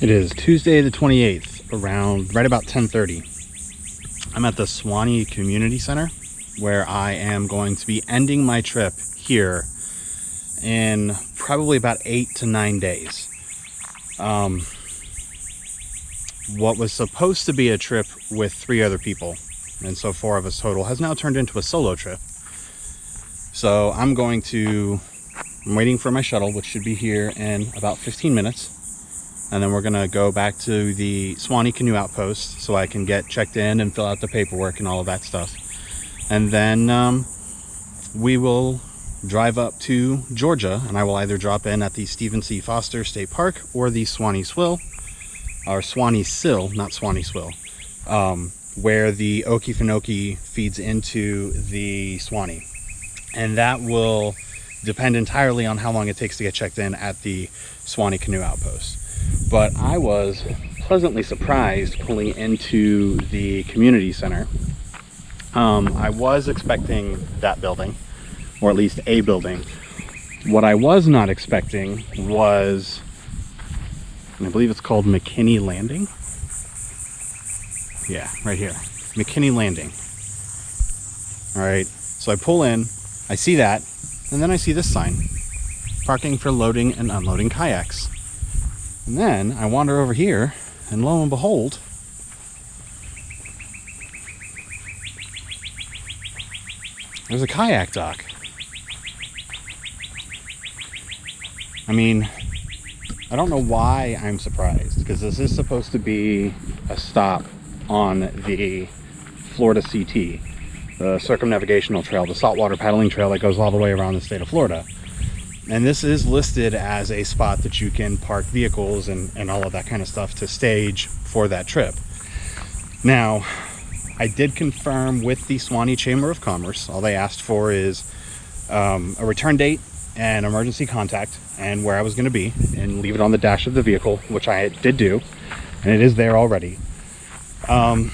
It is Tuesday the 28th, around right about 10:30. I'm at the Suwannee Community Center, where I am going to be ending my trip here in probably about 8 to 9 days. What was supposed to be a trip with 3 other people, and so 4 of us total, has now turned into a solo trip. So I'm waiting for my shuttle, which should be here in about 15 minutes. And then we're gonna go back to the Suwannee Canoe Outpost so I can get checked in and fill out the paperwork and all of that stuff. And then we will drive up to Georgia, and I will either drop in at the Stephen C. Foster State Park or the Suwannee Sill, not Suwannee Swill, where the Okefenokee feeds into the Suwannee. And that will depend entirely on how long it takes to get checked in at the Suwannee Canoe Outpost. But I was pleasantly surprised pulling into the community center. I was expecting that building, or at least a building. What I was not expecting was, and I believe it's called McKinney Landing. Yeah, right here, McKinney Landing. All right, so I pull in, I see that, and then I see this sign: parking for loading and unloading kayaks. And then I wander over here, and lo and behold, there's a kayak dock. I mean, I don't know why I'm surprised, because this is supposed to be a stop on the Florida CT, the Circumnavigational Trail, the saltwater paddling trail that goes all the way around the state of Florida. And this is listed as a spot that you can park vehicles and all of that kind of stuff to stage for that trip. Now, I did confirm with the Suwannee Chamber of Commerce. All they asked for is a return date and emergency contact and where I was going to be, and leave it on the dash of the vehicle, which I did do, and it is there already. But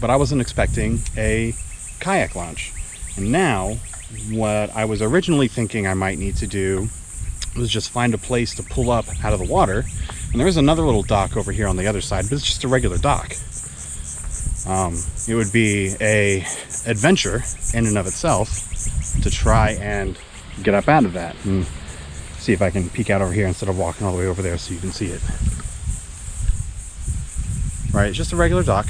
I wasn't expecting a kayak launch. And now, what I was originally thinking I might need to do was just find a place to pull up out of the water. And there is another little dock over here on the other side, but it's just a regular dock. It would be a adventure in and of itself to try and get up out of that. And see if I can peek out over here instead of walking all the way over there so you can see it. Right, it's just a regular dock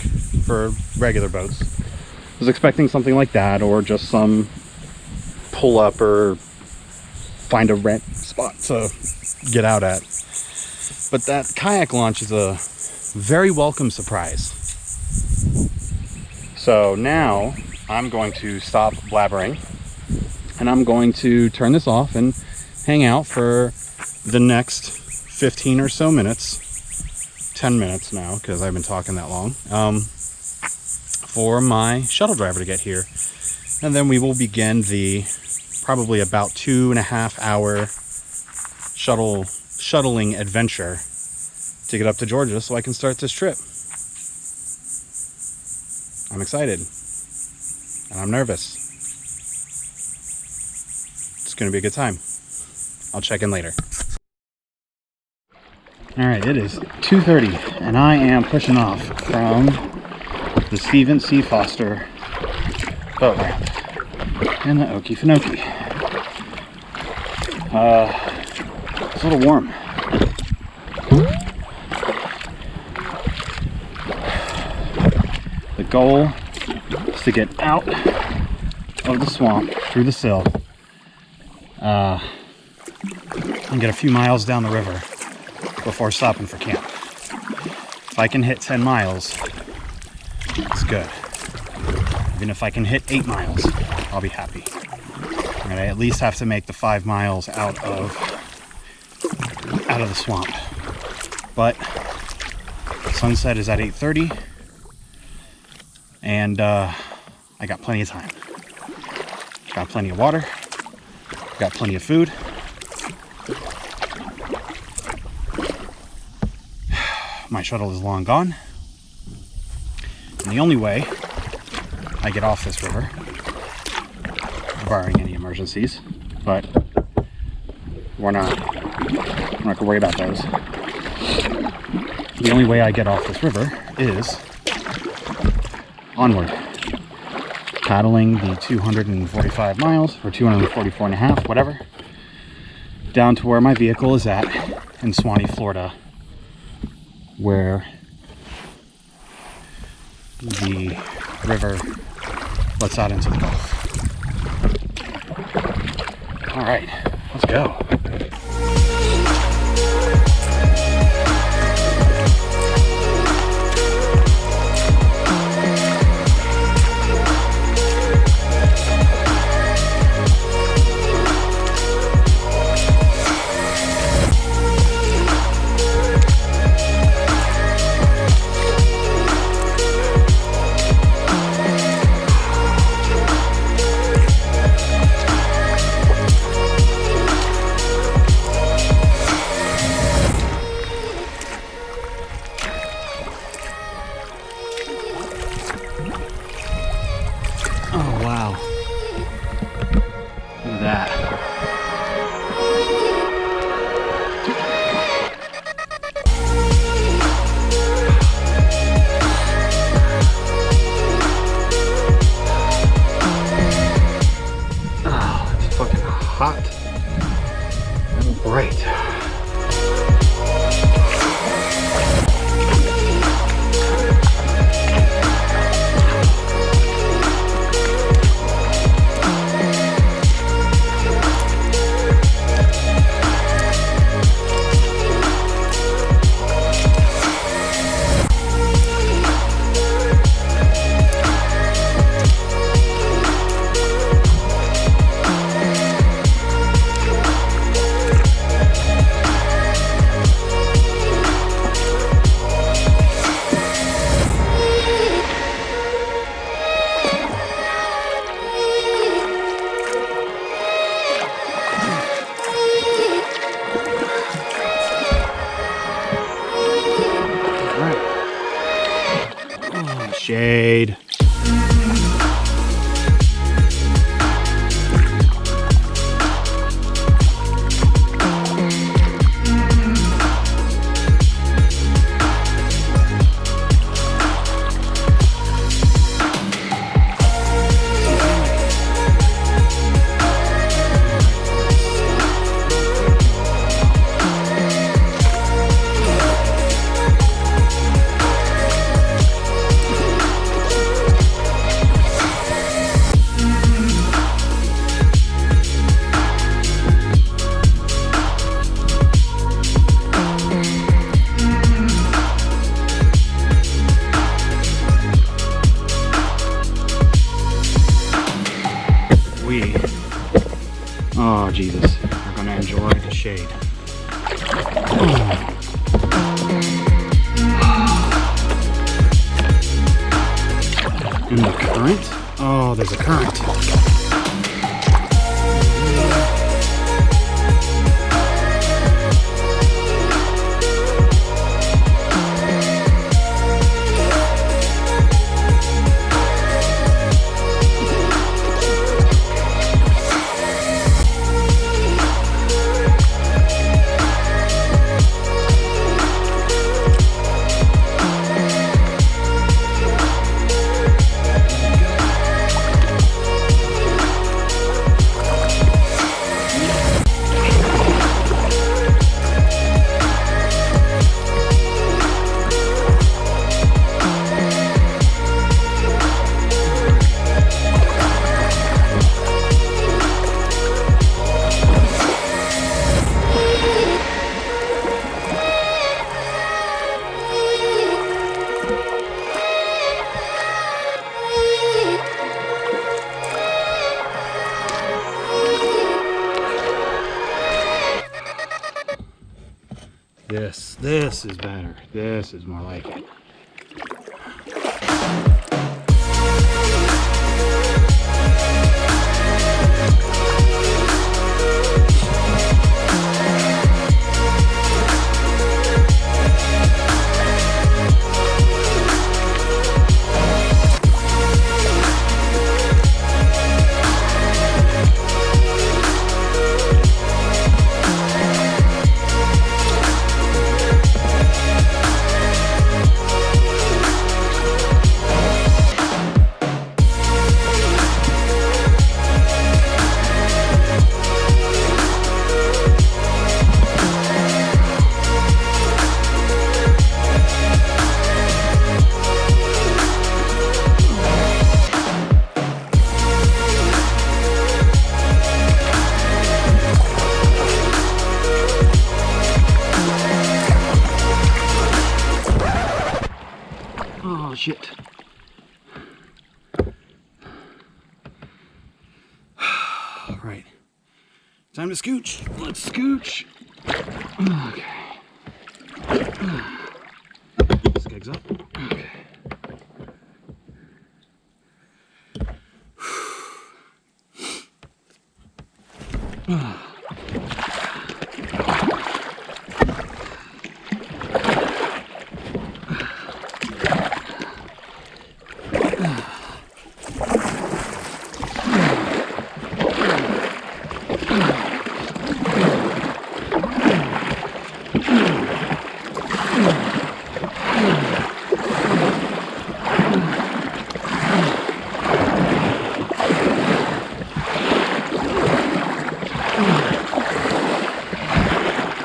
for regular boats. I was expecting something like that, or just some pull up or find a rent spot to get out at. But that kayak launch is a very welcome surprise. So now I'm going to stop blabbering, and I'm going to turn this off and hang out for the next 15 or so minutes, 10 minutes now, because I've been talking that long, for my shuttle driver to get here. And then we will begin the probably about 2.5 hour shuttling adventure to get up to Georgia so I can start this trip. I'm excited, and I'm nervous. It's going to be a good time. I'll check in later. All right, it is 2:30, and I am pushing off from the Stephen C. Foster boat ramp in the Okefenokee. It's a little warm. The goal is to get out of the swamp through the sill and get a few miles down the river before stopping for camp. If I can hit 10 miles, it's good. Even if I can hit 8 miles, I'll be happy. And I at least have to make the 5 miles out of the swamp. But sunset is at 8:30, and I got plenty of time. Got plenty of water, got plenty of food. My shuttle is long gone, and the only way I get off this river, barring any emergencies, but we're not gonna worry about those. the only way I get off this river is onward, paddling the 245 miles or 244 and a half, whatever, down to where my vehicle is at in Suwannee, Florida, where the river lets out into the Gulf. All right, let's go. Oh, wow. Look at that. Oh, it's fucking hot and bright. Shade. Oh Jesus, we're gonna enjoy the shade. And the current? Oh, there's a current. This is better. This is more like it. shit. All right, time to scooch. Let's scooch. Okay. Skegs up. Okay.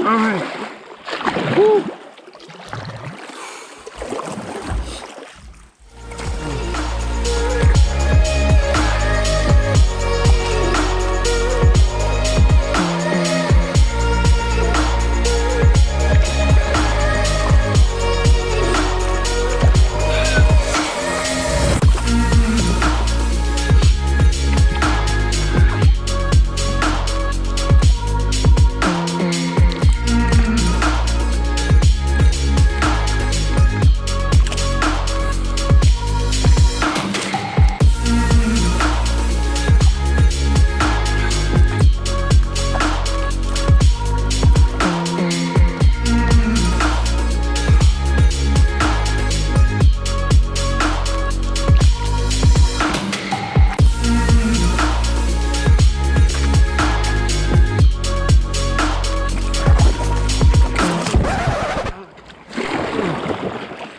All right. Woo.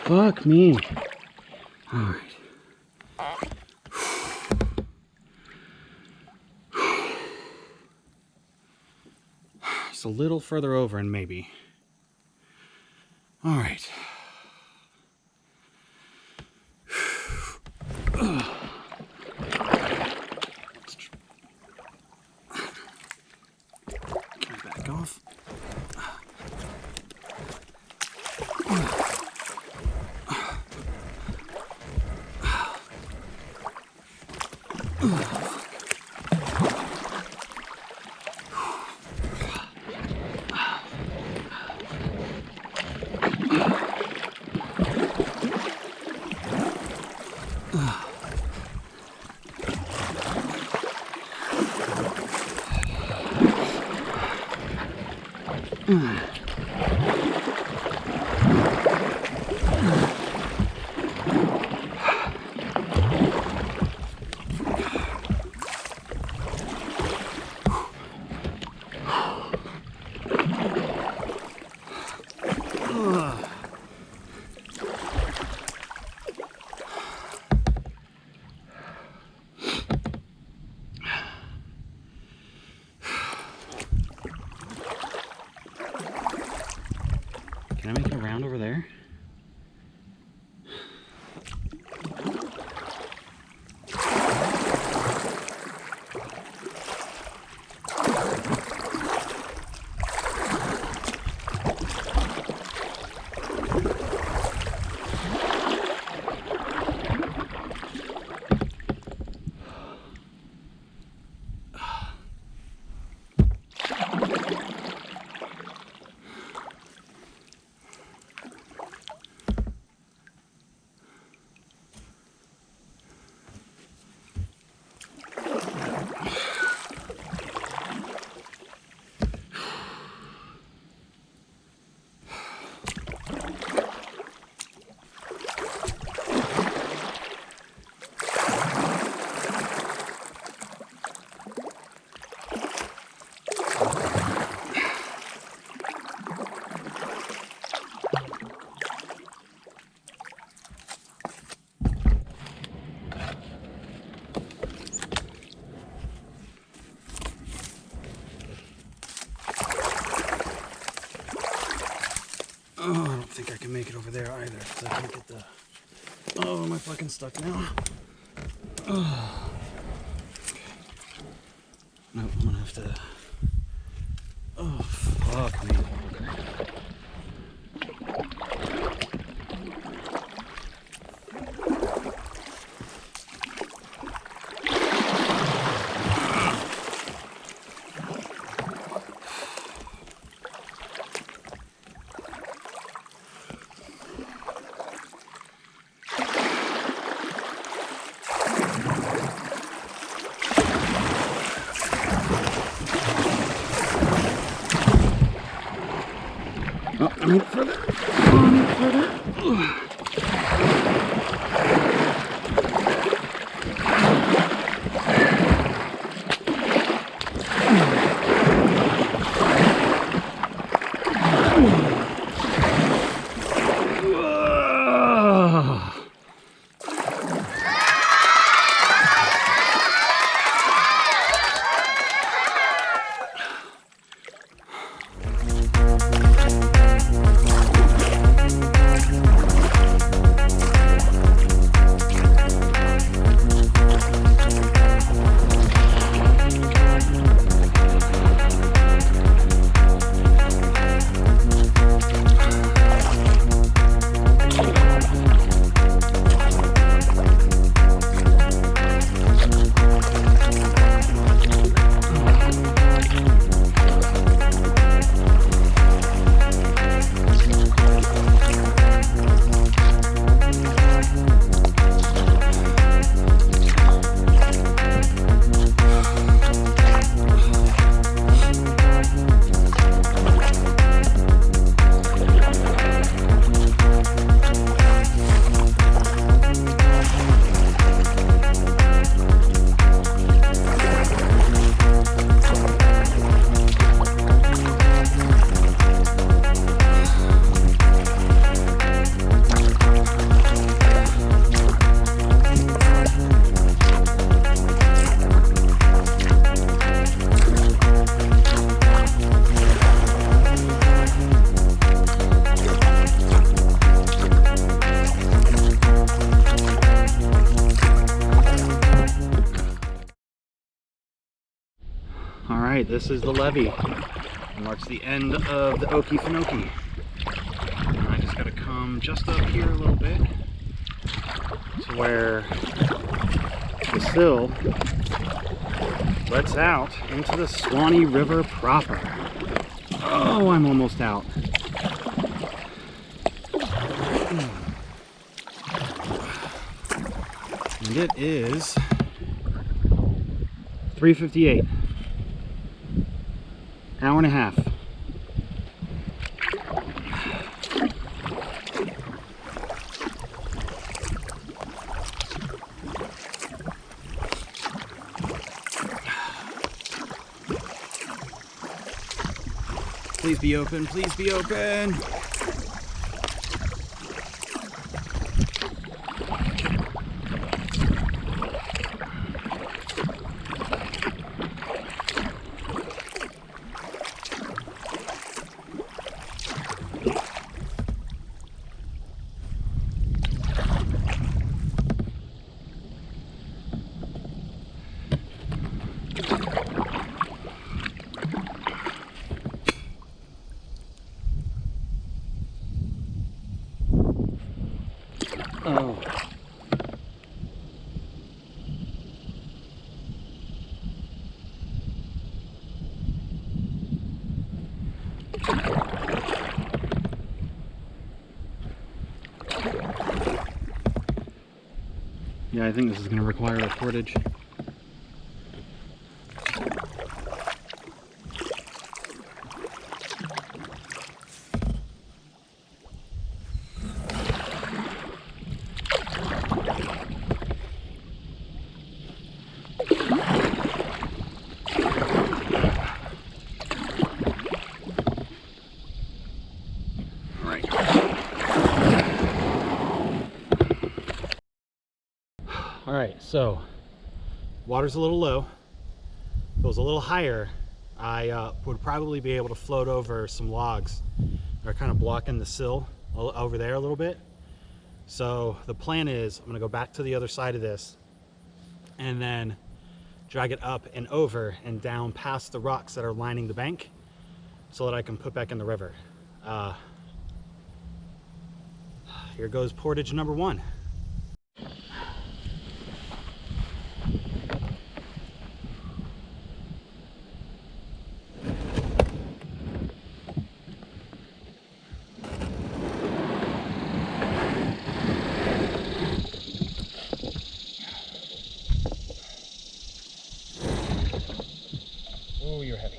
Fuck me. All right. Just a little further over and maybe. All right. Can I back off? Can I make it around over there? Oh, I don't think I can make it over there either, because I can't get the... Oh, am I fucking stuck now? Oh. No, I'm gonna have to... Oh, fuck me. Oh, I need further. Oh, I need further. Alright, this is the levee. It marks the end of the Okefenokee. I just gotta come just up here a little bit to where the sill lets out into the Suwannee River proper. Oh, I'm almost out. And it is 3:58. Hour and a half. Please be open, please be open. Oh. Yeah, I think this is going to require a portage. All right, so water's a little low. If it was a little higher, I would probably be able to float over some logs that are kind of blocking the sill over there a little bit. So the plan is I'm gonna go back to the other side of this and then drag it up and over and down past the rocks that are lining the bank so that I can put back in the river. Here goes portage number one. Oh, you're heavy.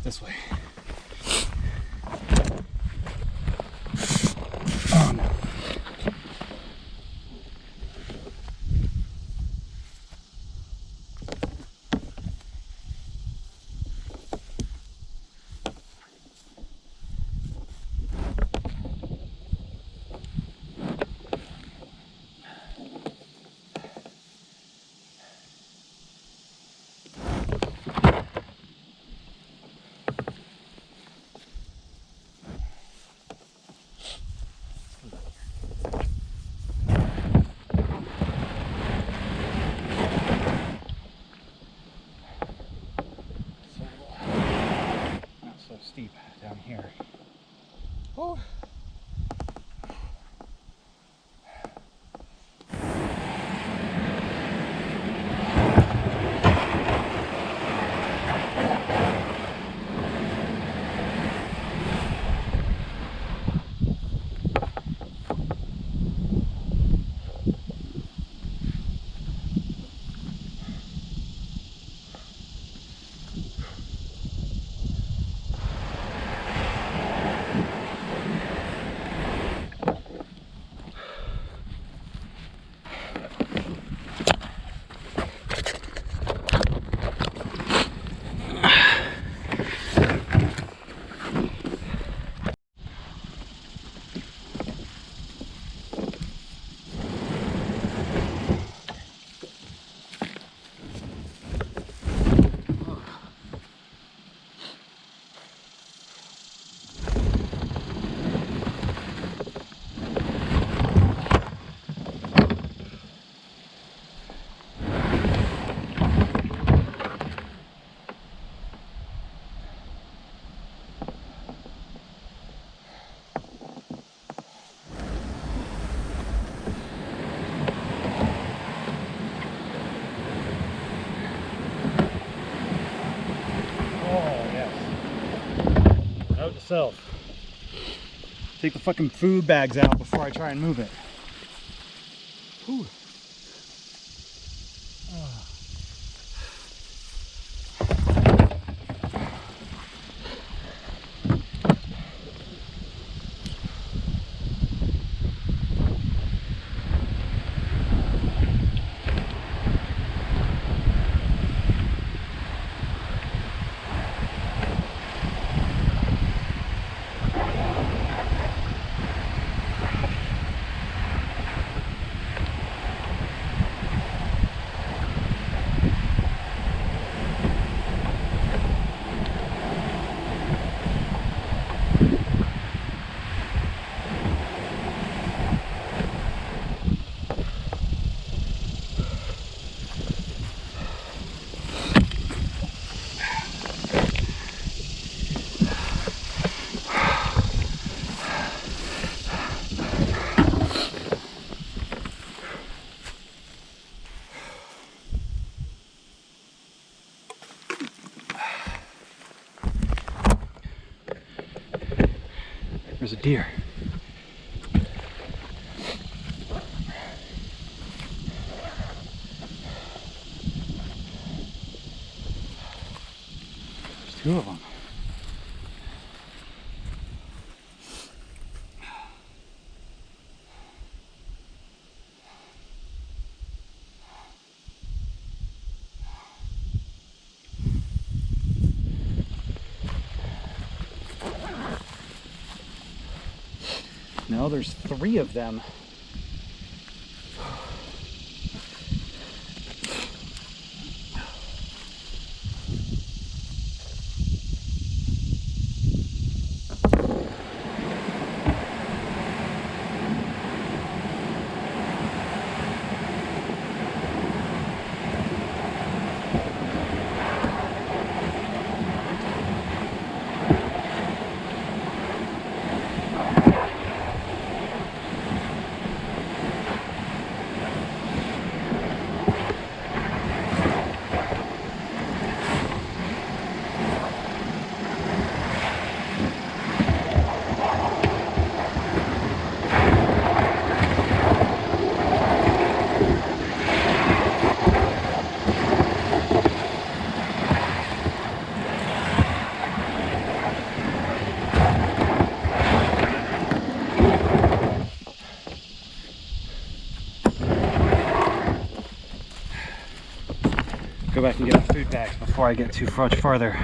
this way. Oh no. So steep down here. Oh. Note to self. Take the fucking food bags out before I try and move it. Whew. There's a deer. There's two of them. No, there's three of them. go back and get our food bags before I get too much farther.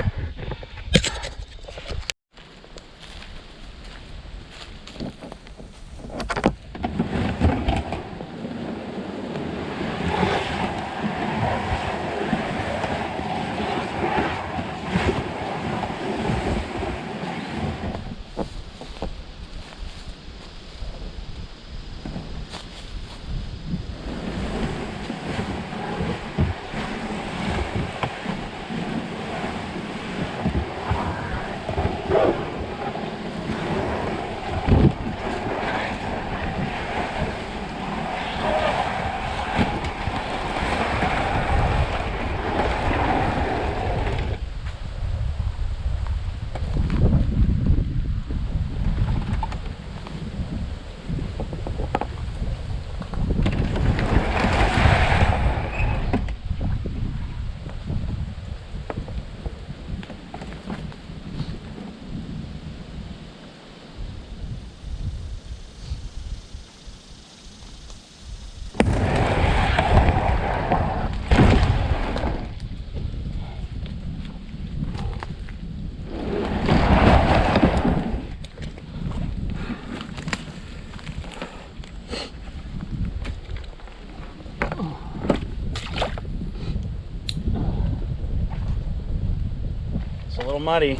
A little muddy.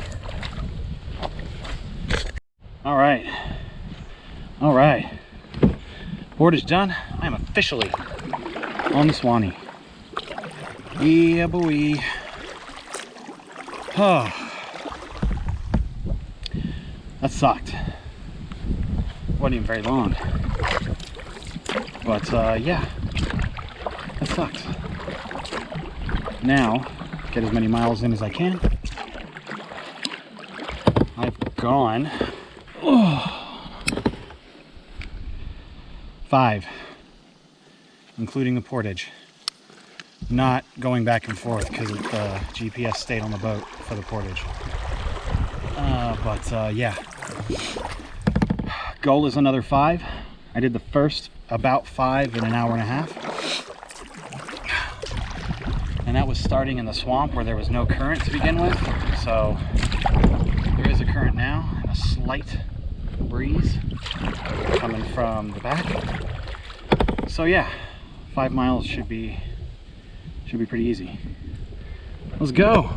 All right. Portage done. I am officially on the Suwannee. Yeah, boy. Oh, that sucked. Wasn't even very long, but yeah, that sucks. Now, get as many miles in as I can. I've gone 5, including the portage. Not going back and forth because the GPS stayed on the boat for the portage. But yeah, goal is another 5. I did the first about 5 in an hour and a half. And that was starting in the swamp where there was no current to begin with. So there is a current now and a slight breeze coming from the back. So yeah, 5 miles should be pretty easy. Let's go.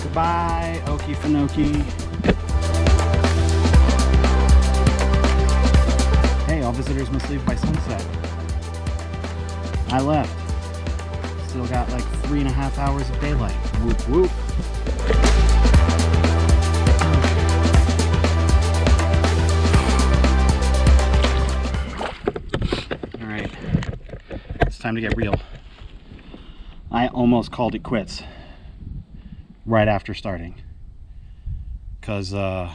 Goodbye, Okefenokee. Hey, all visitors must leave by sunset. I left. Still got like 3.5 hours of daylight. Whoop whoop. time to get real. I almost called it quits right after starting, because that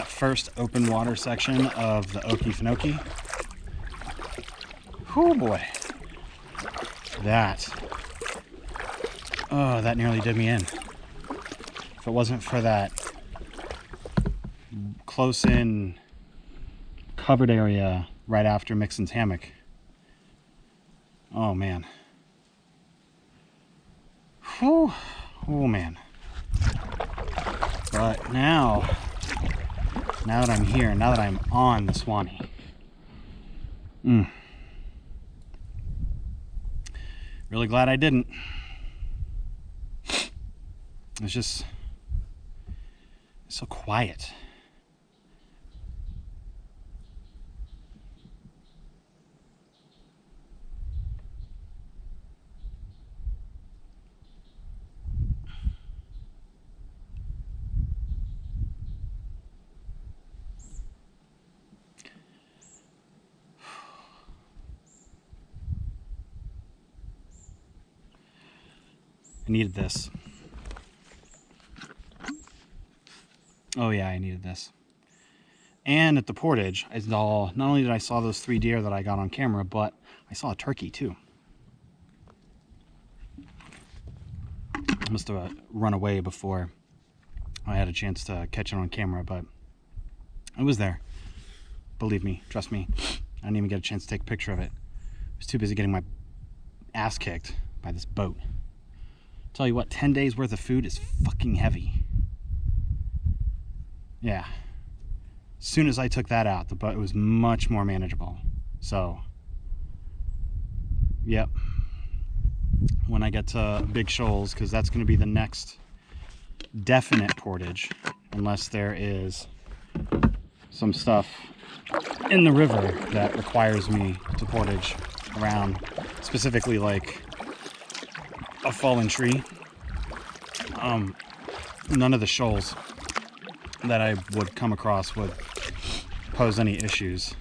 first open water section of the Okefenokee, oh boy, that nearly did me in. If it wasn't for that close in covered area right after Mixon's hammock, oh man. Whew. Oh man. But now that I'm here, now that I'm on the Suwannee, really glad I didn't. It's just so quiet. I needed this. Oh yeah, I needed this. And at the portage, not only did I saw those 3 deer that I got on camera, but I saw a turkey too. I must have run away before I had a chance to catch it on camera, but it was there. Believe me, trust me. I didn't even get a chance to take a picture of it. I was too busy getting my ass kicked by this boat. Tell you what, 10 days worth of food is fucking heavy. Yeah. As soon as I took that out, the boat was much more manageable. So, yep. When I get to Big Shoals, because that's going to be the next definite portage, unless there is some stuff in the river that requires me to portage around, specifically like a fallen tree. None of the shoals that I would come across would pose any issues.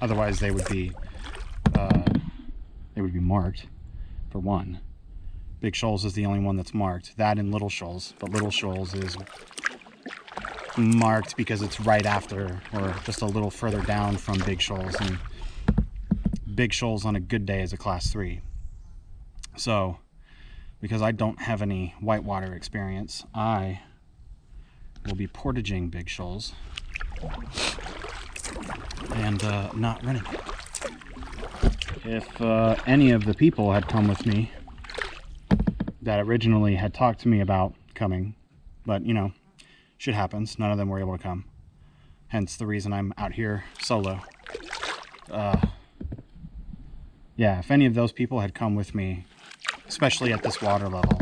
Otherwise they would be marked, for one. Big Shoals is the only one that's marked. That and Little Shoals, but Little Shoals is marked because it's right after, or just a little further down from Big Shoals, and Big Shoals on a good day is a class 3. So, because I don't have any whitewater experience, I will be portaging Big Shoals and not running it. If any of the people had come with me that originally had talked to me about coming, but you know, shit happens, none of them were able to come. Hence the reason I'm out here solo. Yeah, if any of those people had come with me, especially at this water level,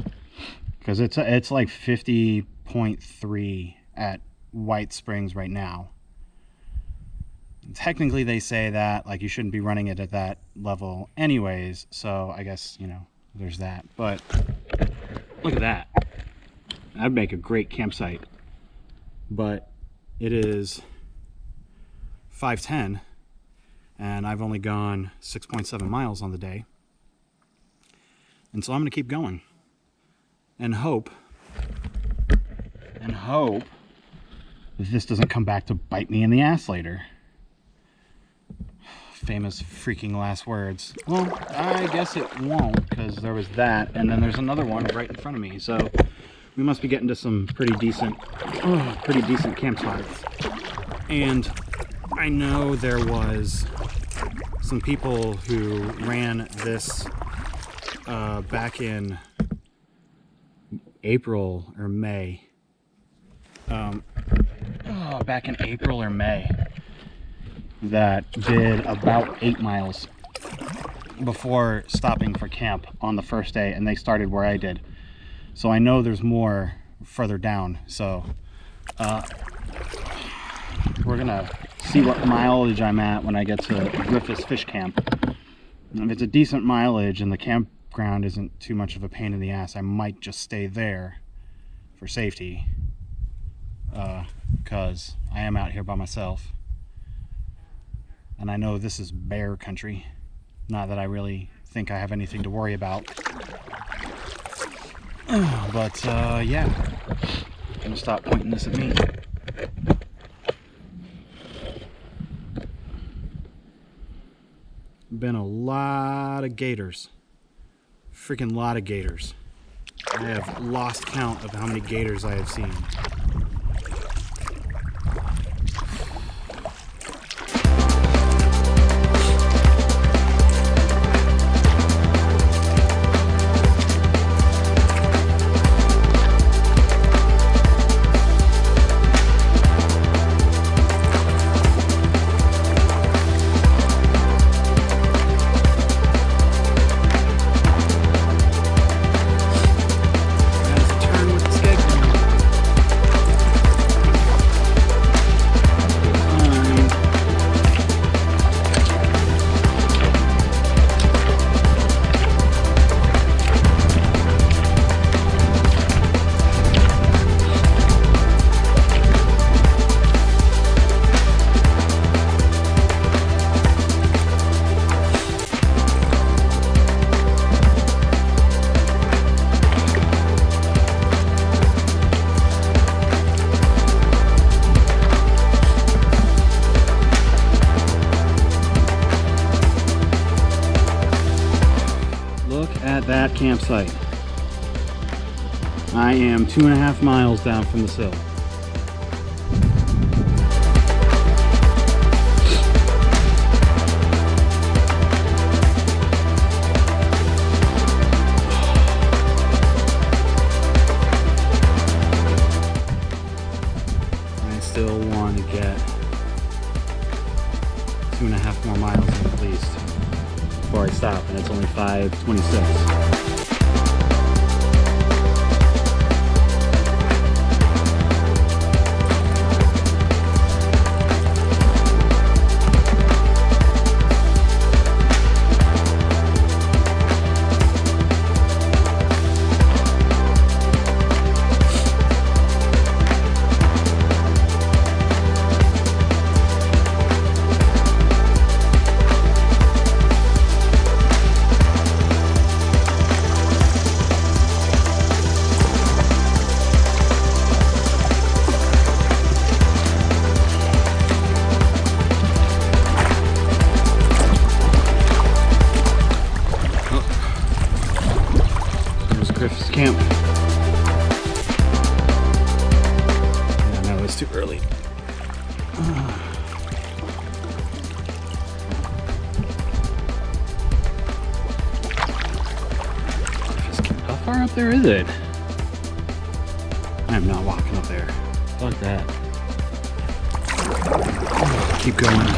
because it's like 50.3 at White Springs right now. Technically they say that like you shouldn't be running it at that level anyways, so I guess, you know, there's that. But look at that. That'd make a great campsite. But it is 5:10 and I've only gone 6.7 miles on the day. And so I'm going to keep going and hope that this doesn't come back to bite me in the ass later. Famous freaking last words. Well, I guess it won't, because there was that, and then there's another one right in front of me. So we must be getting to some pretty decent campsites. And I know there was some people who ran this back in April or May. Back in April or May, that did about 8 miles before stopping for camp on the first day, and they started where I did. So I know there's more further down. So we're gonna see what mileage I'm at when I get to Griffith's Fish Camp. If it's a decent mileage and the campground isn't too much of a pain in the ass, I might just stay there for safety, because I am out here by myself. And I know this is bear country. Not that I really think I have anything to worry about. But yeah, I'm gonna stop pointing this at me. Been a lot of gators. Freaking lot of gators. I have lost count of how many gators I have seen. That campsite. I am 2.5 miles down from the sill. I still want to get 2.5 more miles in at least before I stop, and it's only 5:26. Camp. Yeah, no, it's too early. How far up there is it? I'm not walking up there. Fuck that. Keep going.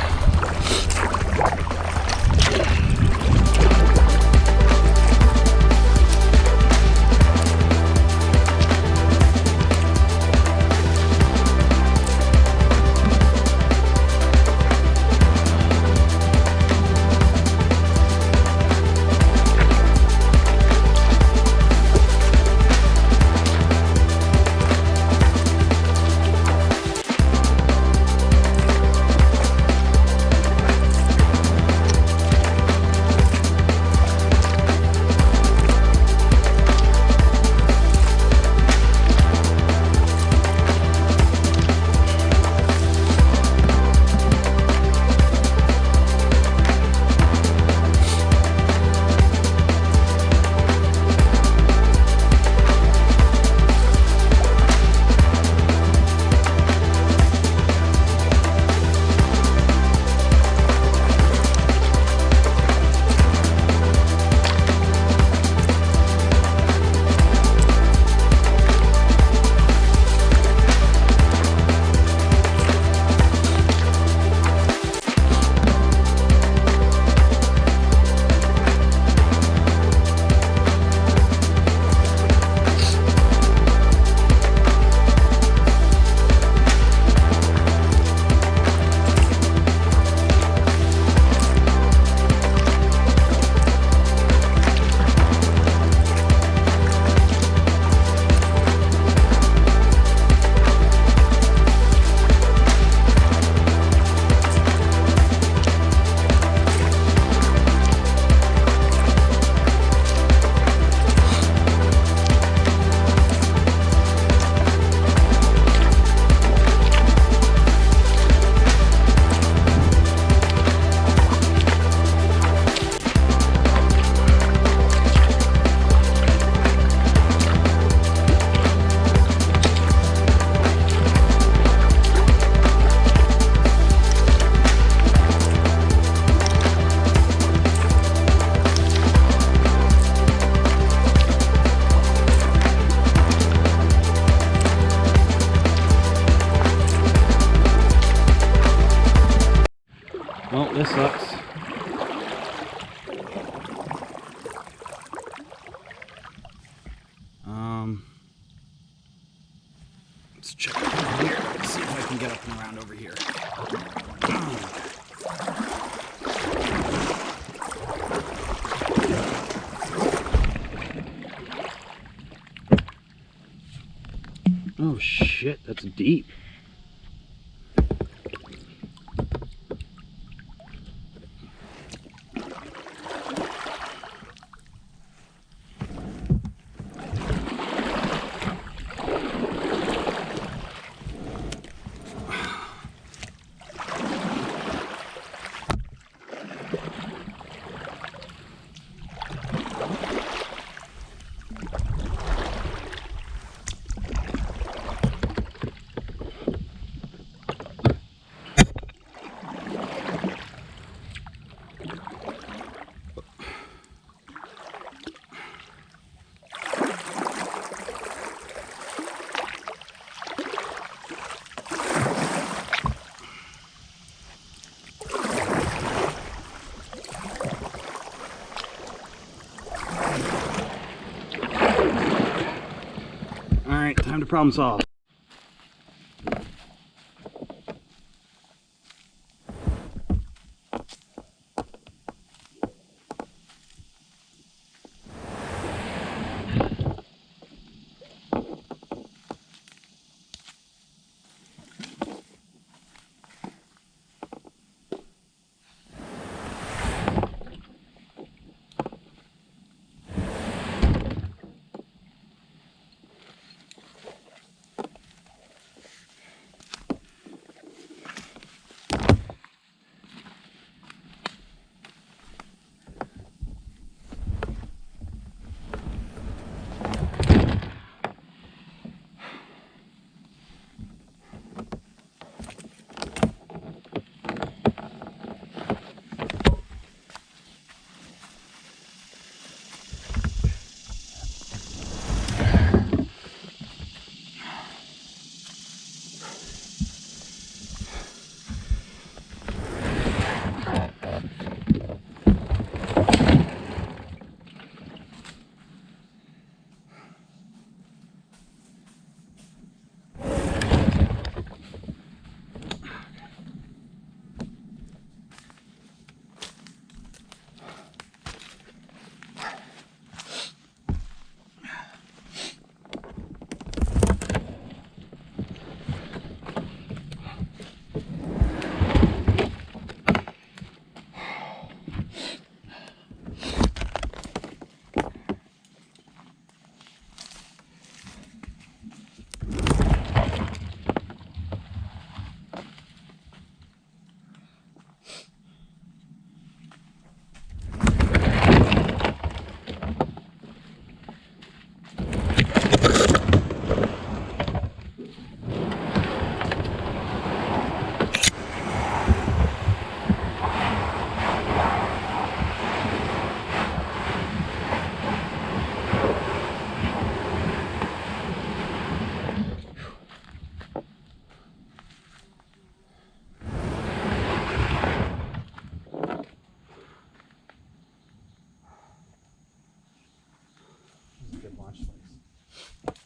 This sucks. Let's check it out here. Let's see if I can get up and around over here. Oh shit, that's deep. Alright, time to problem solve.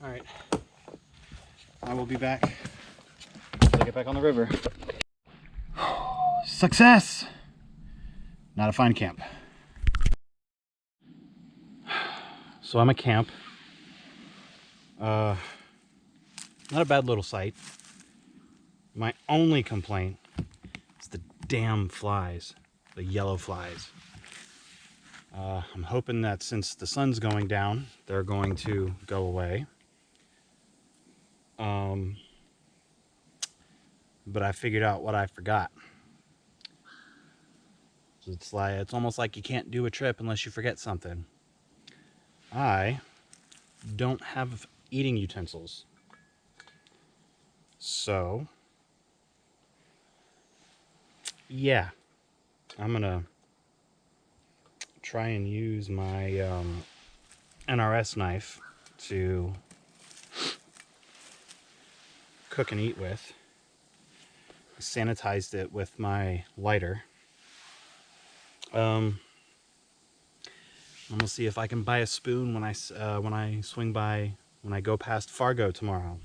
Alright, I will be back once I get back on the river. Success! Not a fine camp. So I'm at camp. Not a bad little site. My only complaint is the damn flies, the yellow flies. I'm hoping that since the sun's going down, they're going to go away. But I figured out what I forgot. It's almost like you can't do a trip unless you forget something. I don't have eating utensils. So, yeah, I'm gonna try and use my NRS knife to cook and eat with. I sanitized it with my lighter I'm gonna see if I can buy a spoon when I swing by, when I go past Fargo tomorrow.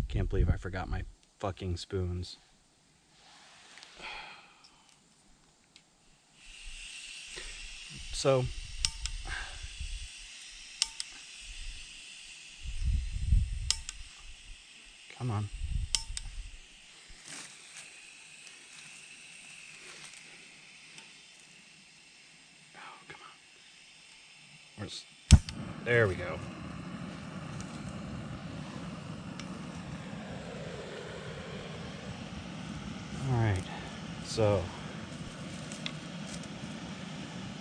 Can't believe I forgot my fucking spoons. So come on. Oh, come on. There we go. Alright, so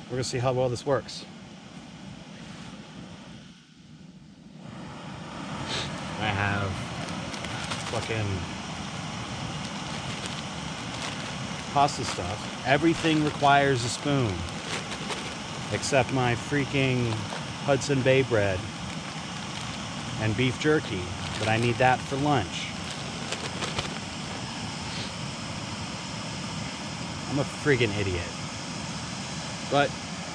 we're gonna see how well this works. I have fucking pasta stuff. Everything requires a spoon except my freaking Hudson Bay bread and beef jerky, but I need that for lunch. I'm a friggin' idiot. But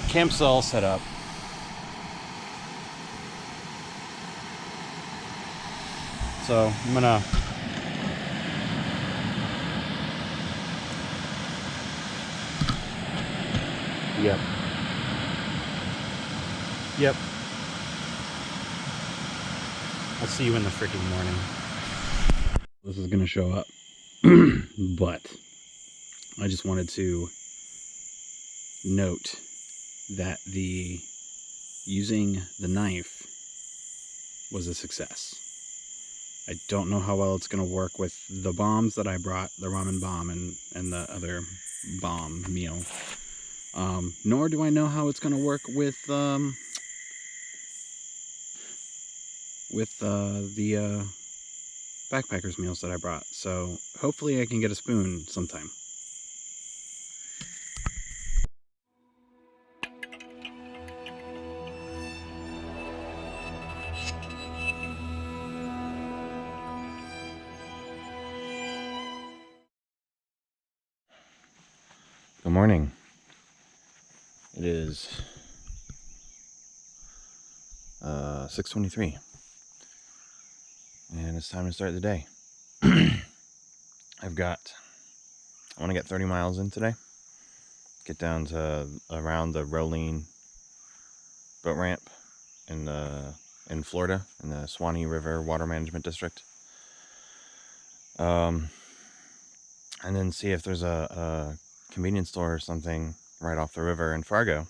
camp's all set up. So I'm gonna Yep. I'll see you in the freaking morning. This is gonna show up. But I just wanted to note that using the knife was a success. I don't know how well it's going to work with the bombs that I brought, the ramen bomb and the other bomb meal. Nor do I know how it's going to work with the backpackers meals that I brought. So hopefully I can get a spoon sometime. Good morning. It is 6:23 and it's time to start the day. I want to get 30 miles in today, get down to around the Rolene boat ramp in Florida, in the Suwannee River Water Management District, and then see if there's a convenience store or something right off the river in Fargo.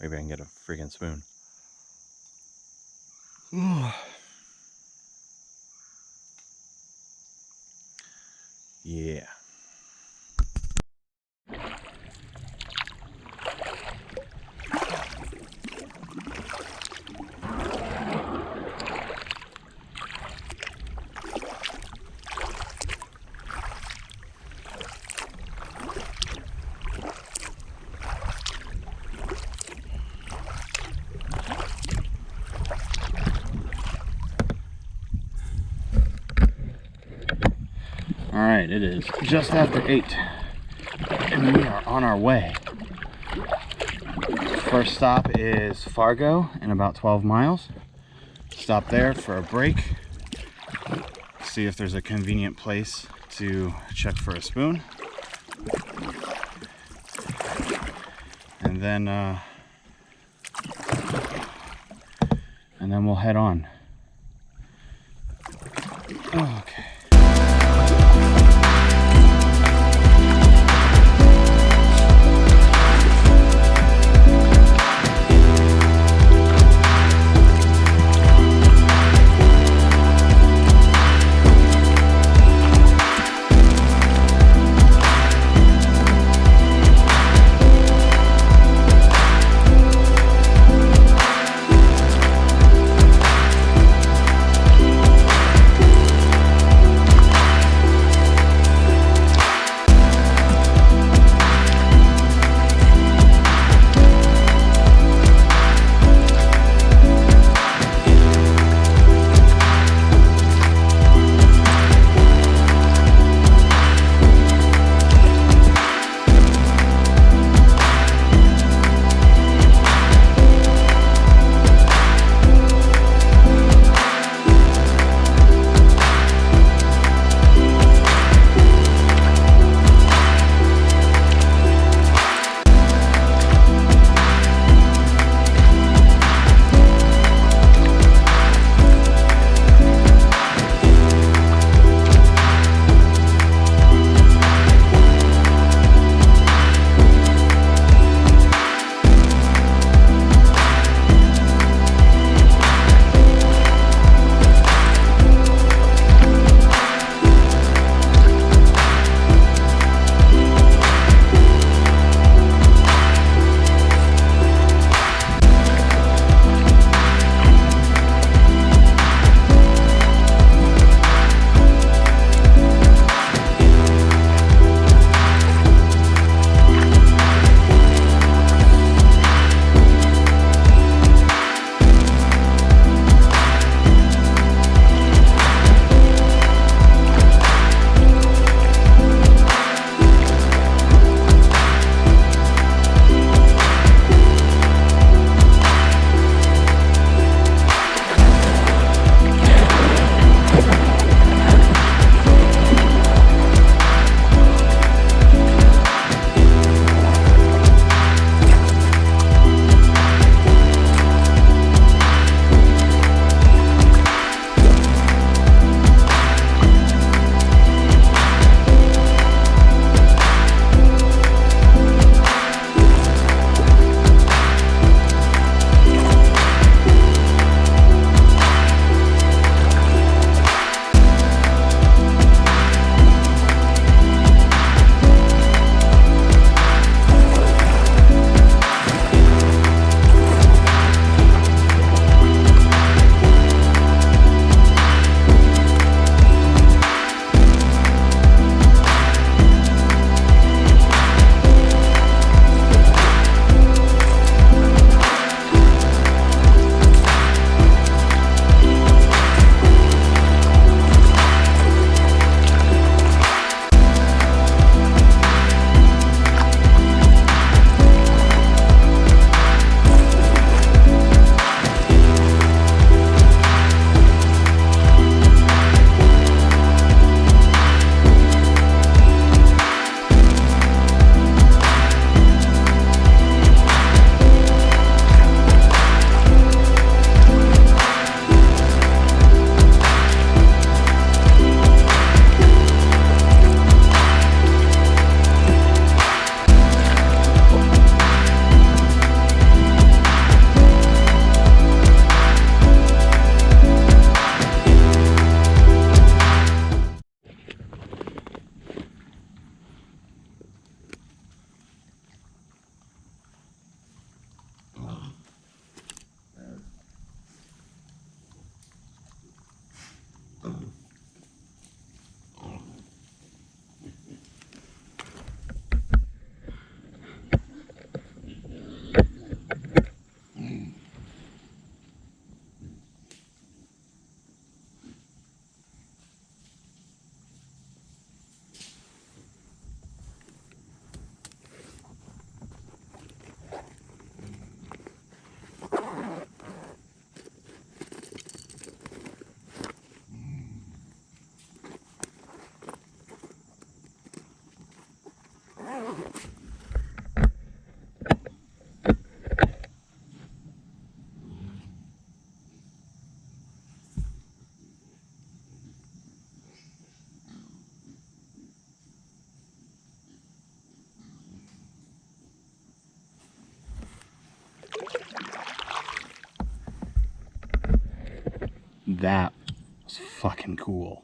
Maybe I can get a freaking spoon. Yeah. Alright, it is just after 8 and we are on our way. First stop is Fargo in about 12 miles. Stop there for a break. See if there's a convenient place to check for a spoon. And then we'll head on. Okay. That was fucking cool.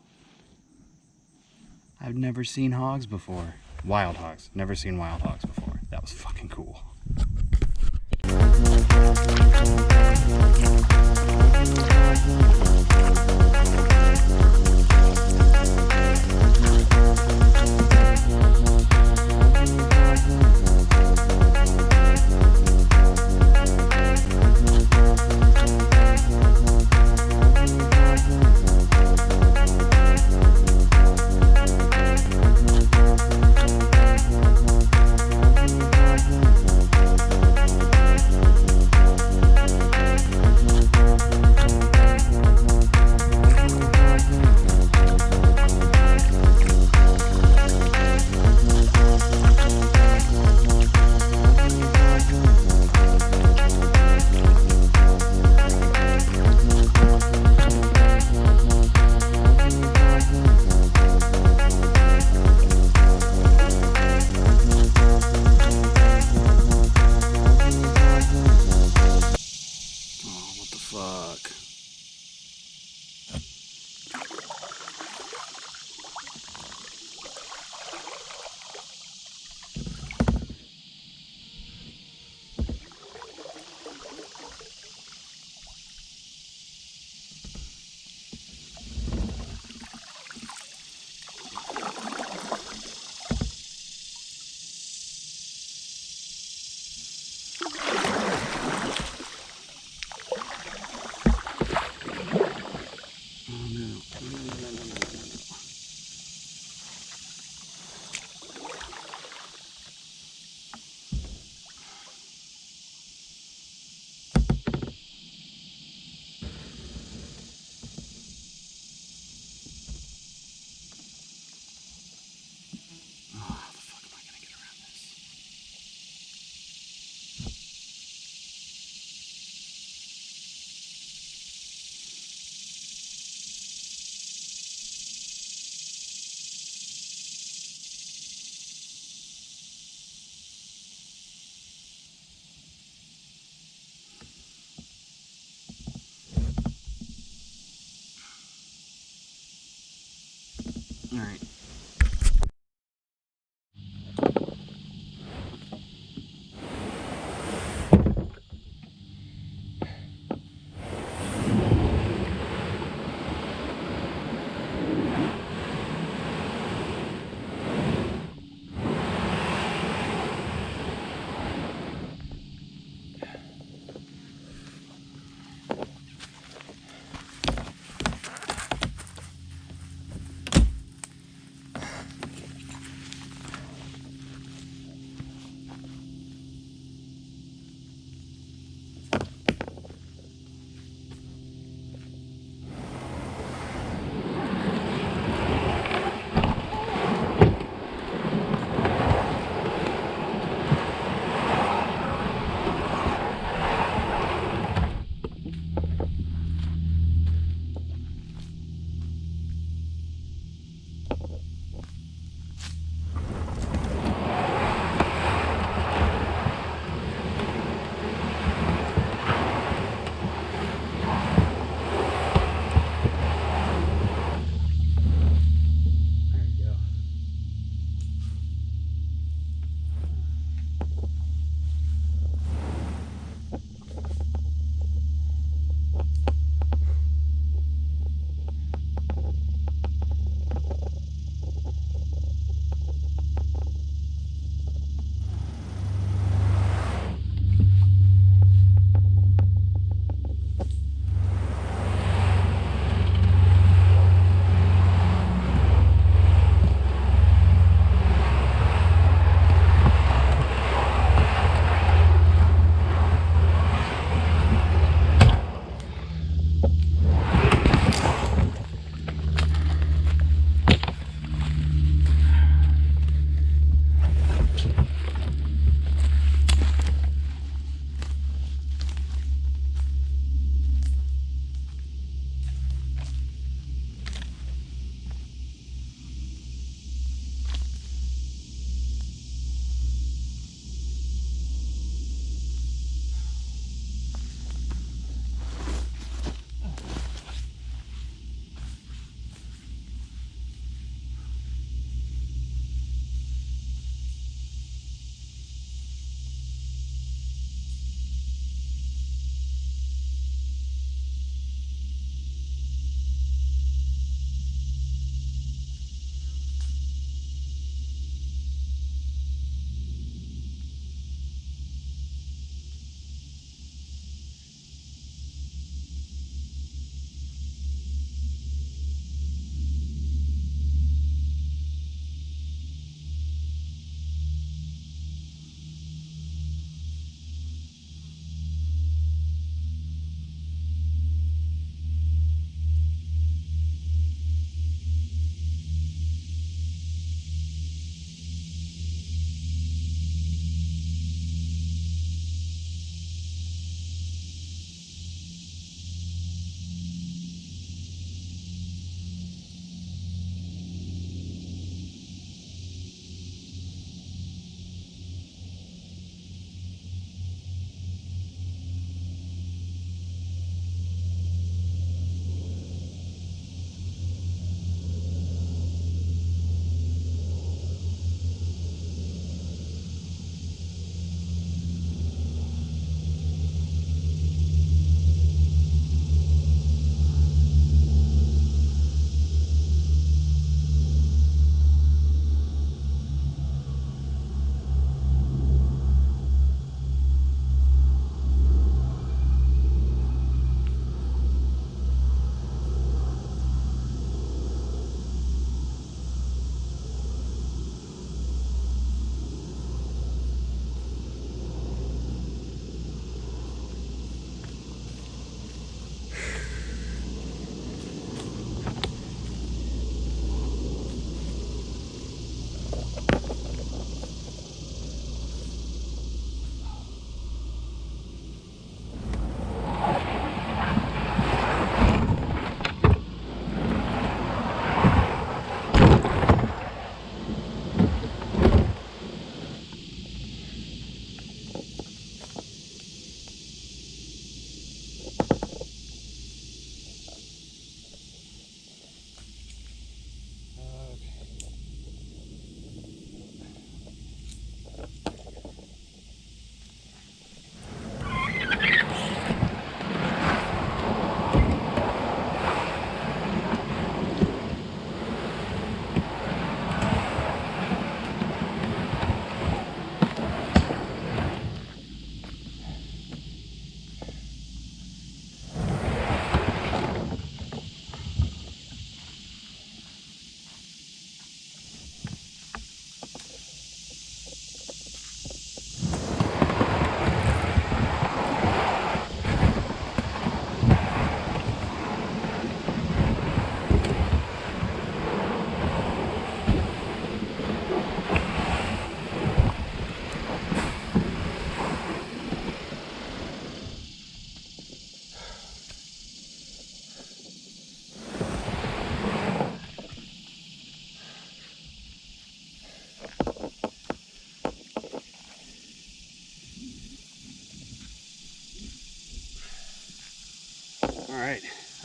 I've never seen hogs before. Wild hogs. Never seen wild hogs before. That was fucking cool. All right.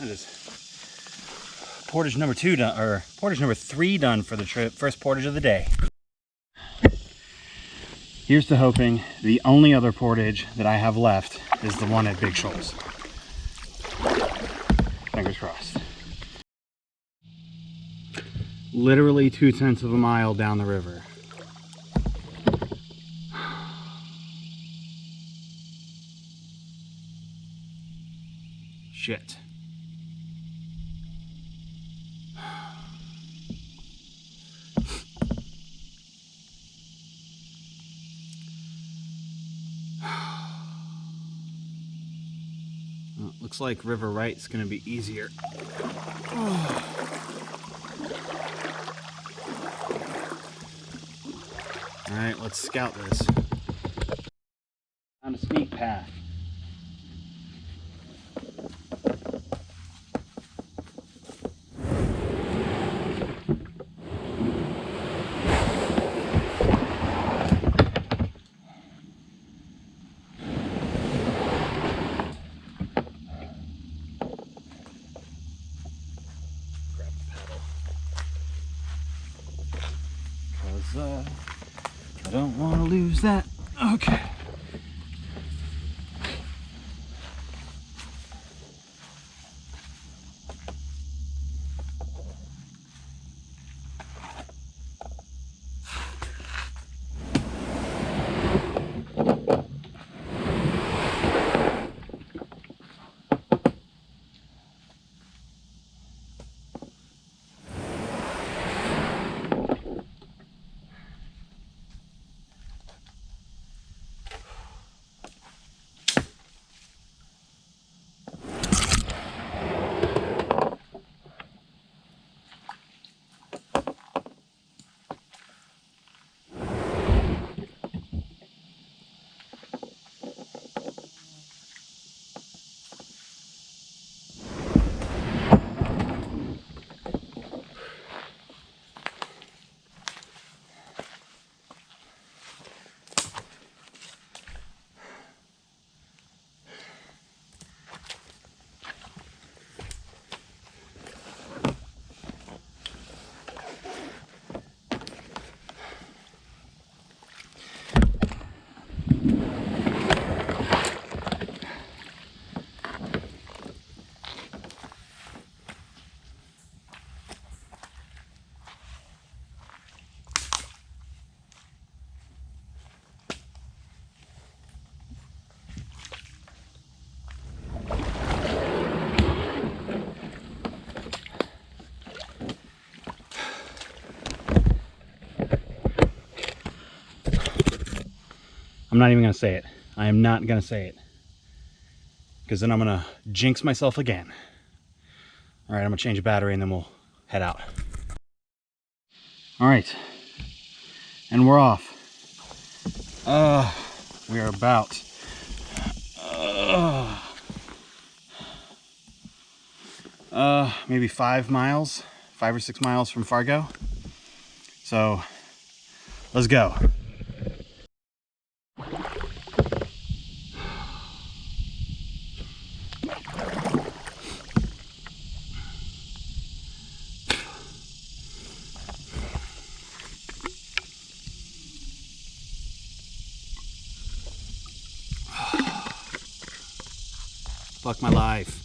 is portage number 2 done, or portage number 3 done for the trip. First portage of the day. Here's to hoping the only other portage that I have left is the one at Big Shoals. Fingers crossed. Literally 2/10 of a mile down the river. Shit. Well, looks like river right's gonna be easier. Alright, let's scout this. Found a sneak path. Grab the paddle. Because I don't want to lose that. Okay. I'm not even going to say it. I am not going to say it. Because then I'm going to jinx myself again. Alright, I'm going to change a battery and then we'll head out. Alright. And we're off. We are about... maybe 5 miles. 5 or 6 miles from Fargo. So, let's go. Fuck my life.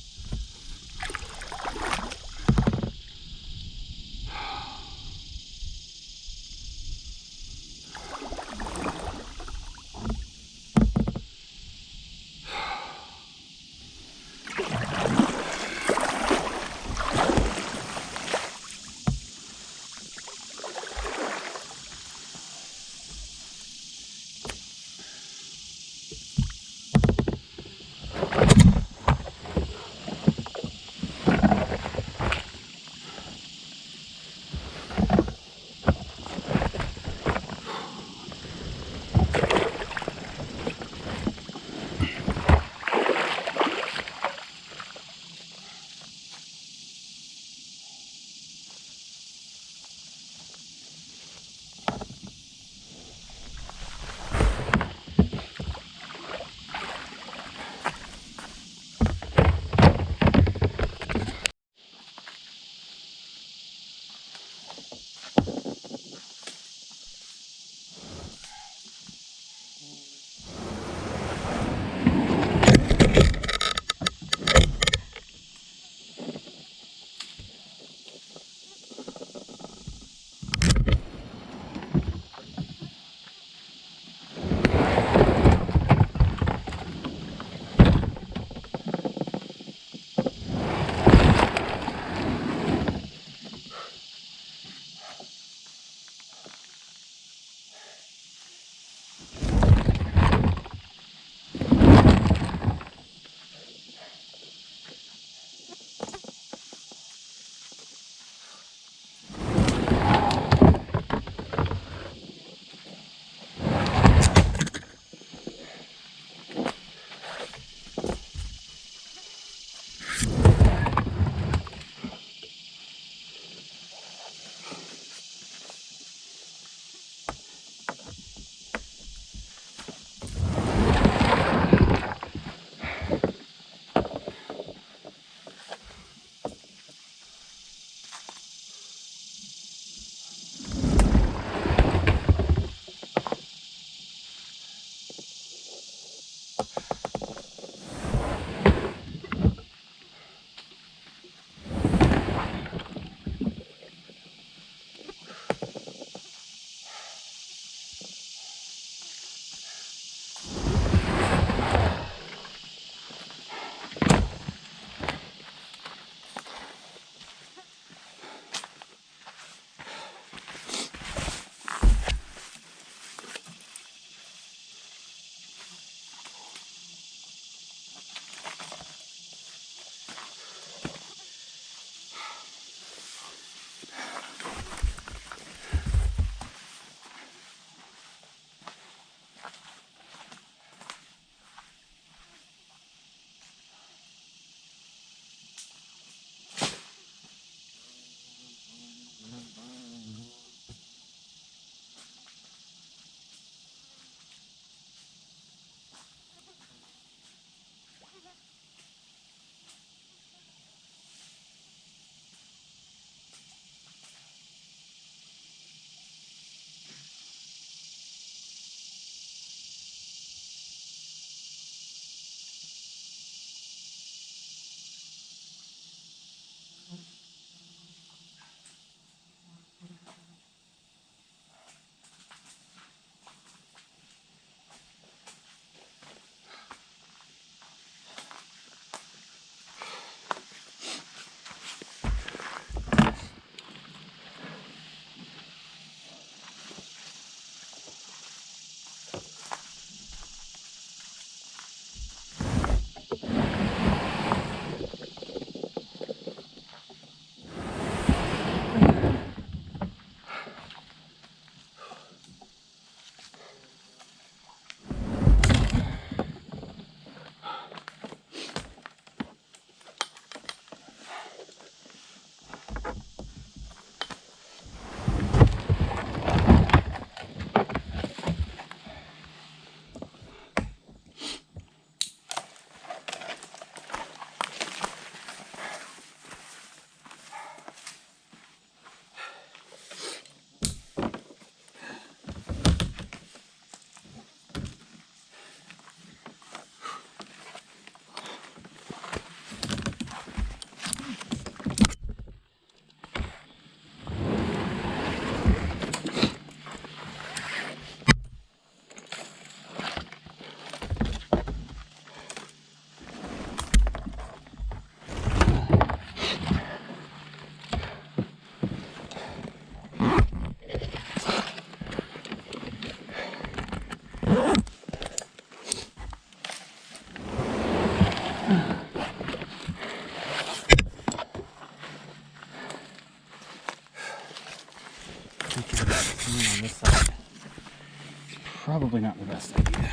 outside. Probably not the best idea.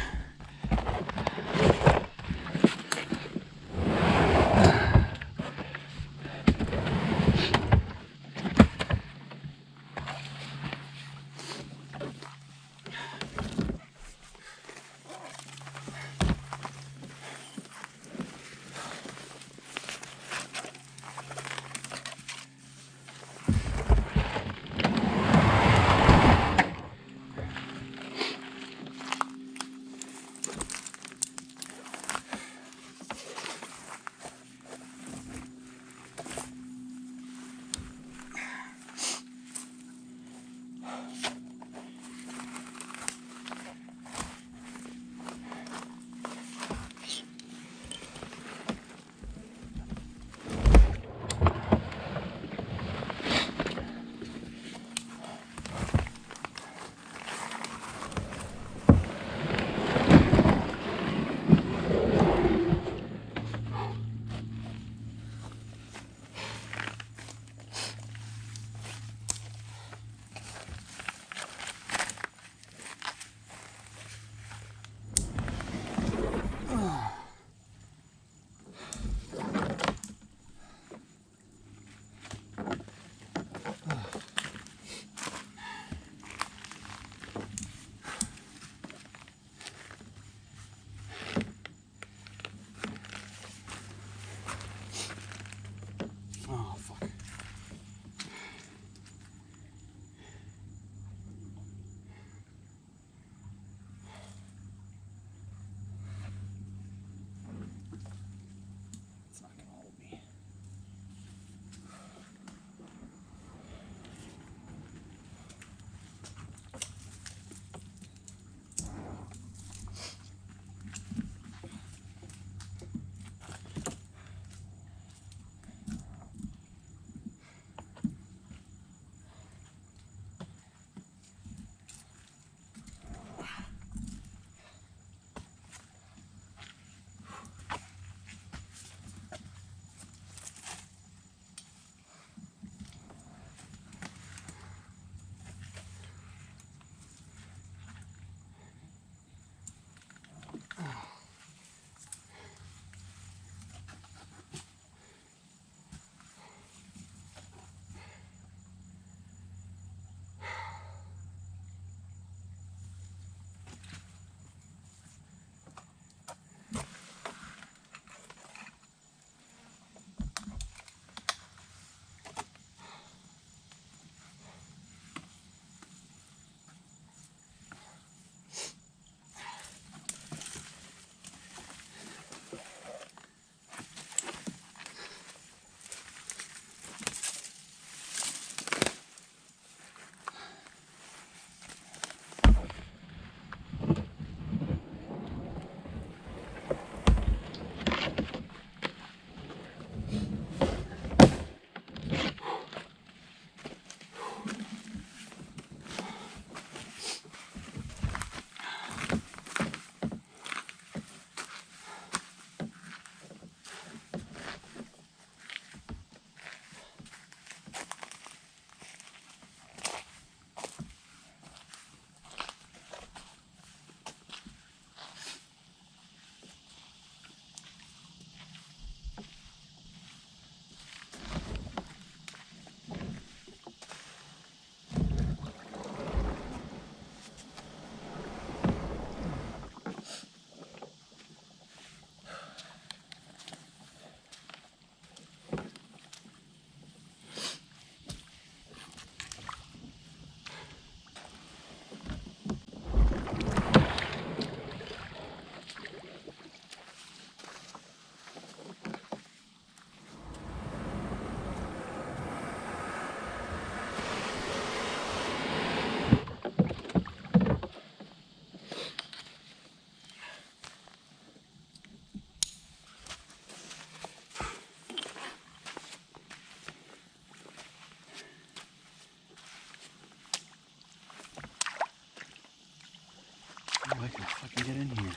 I can fucking get in here.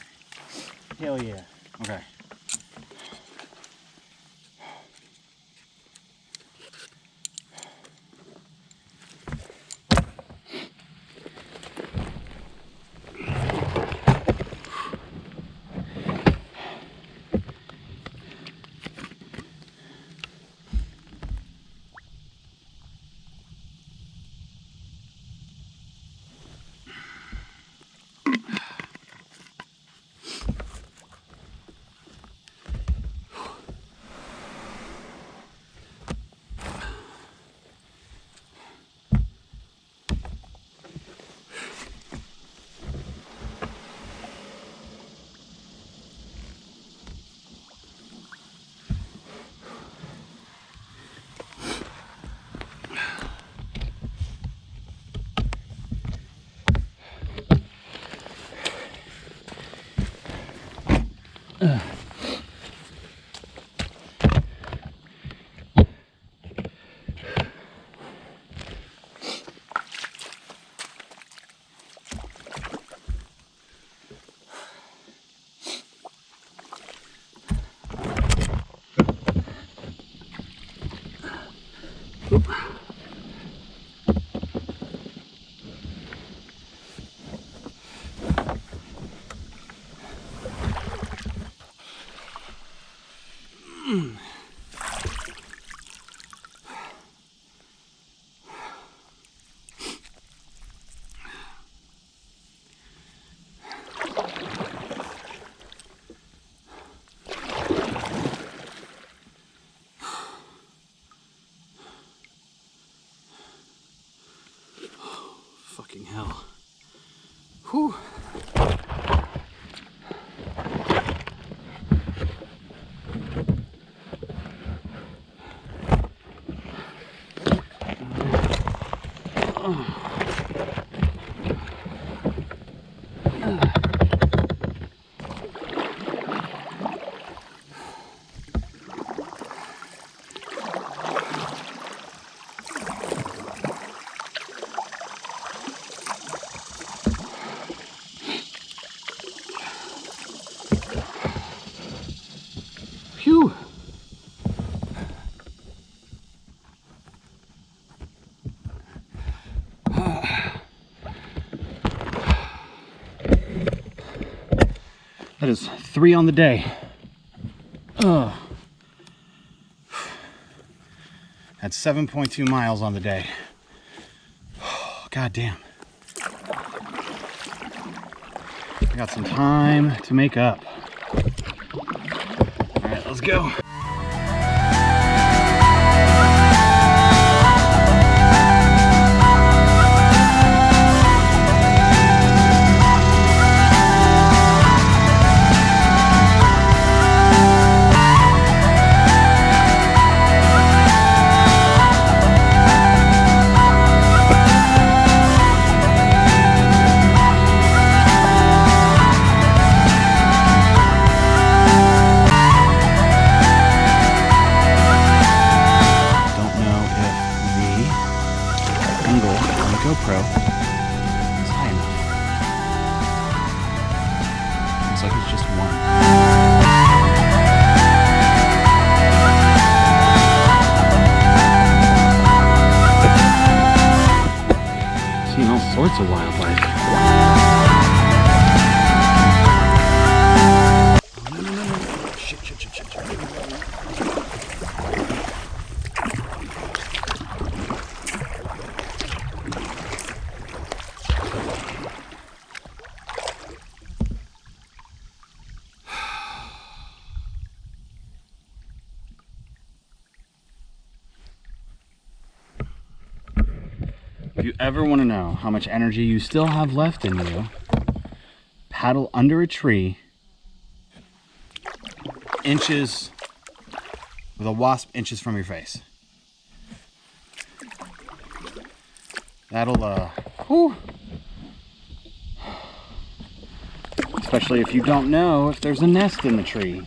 Hell yeah. Okay. Whew. Phew. That is 3 on the day. That's 7.2 miles on the day. God damn. I got some time to make up. All right, let's go. GoPro is high enough. Looks like it's just one. Seeing all sorts of wildlife. Oh, no. Shit. If you ever want to know how much energy you still have left in you, paddle under a tree, inches, with a wasp inches from your face. That'll, whew. Especially if you don't know if there's a nest in the tree.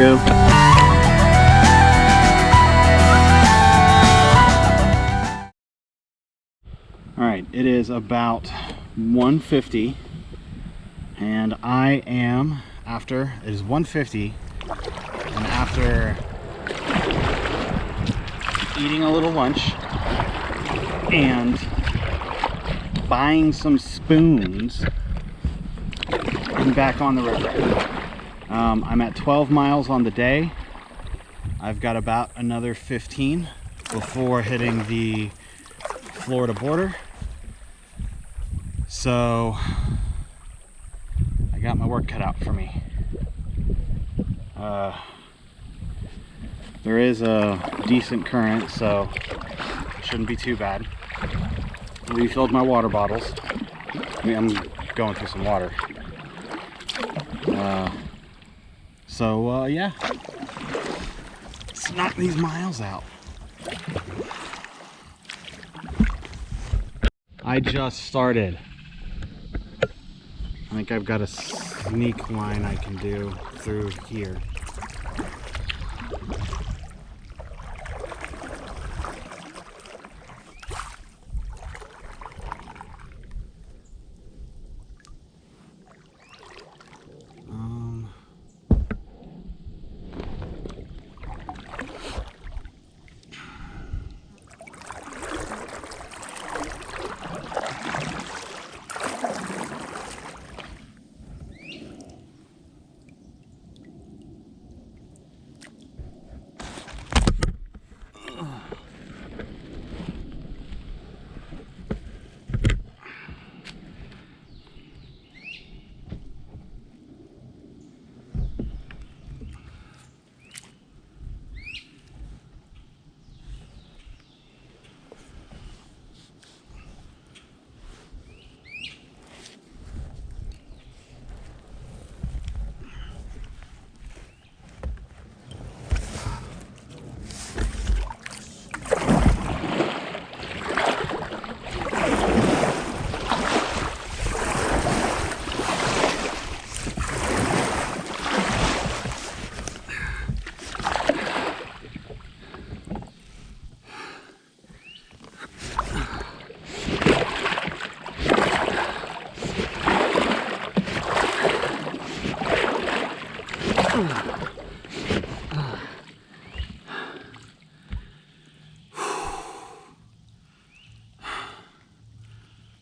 go. All right, it is about 1:50 and I am, it is 1:50 and after eating a little lunch and buying some spoons, I'm back on the river. I'm at 12 miles on the day. I've got about another 15 before hitting the Florida border. So I got my work cut out for me. There is a decent current, so it shouldn't be too bad. Refilled my water bottles. I mean, I'm going through some water. Yeah, let's knock these miles out. I just started. I think I've got a sneak line I can do through here.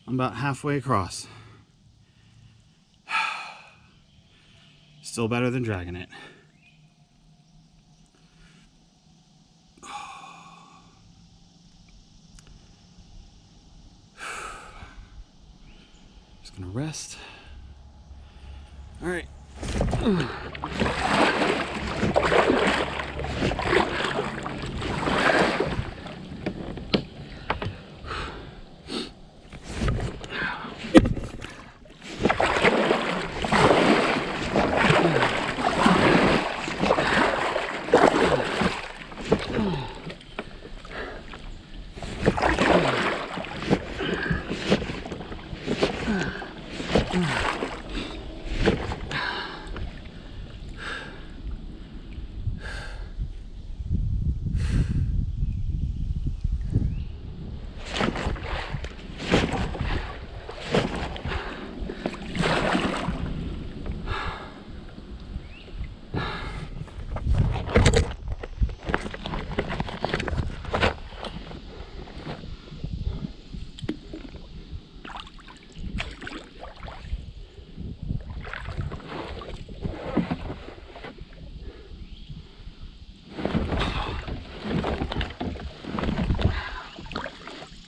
I'm about halfway across. Still better than dragging it. Just gonna rest. All right.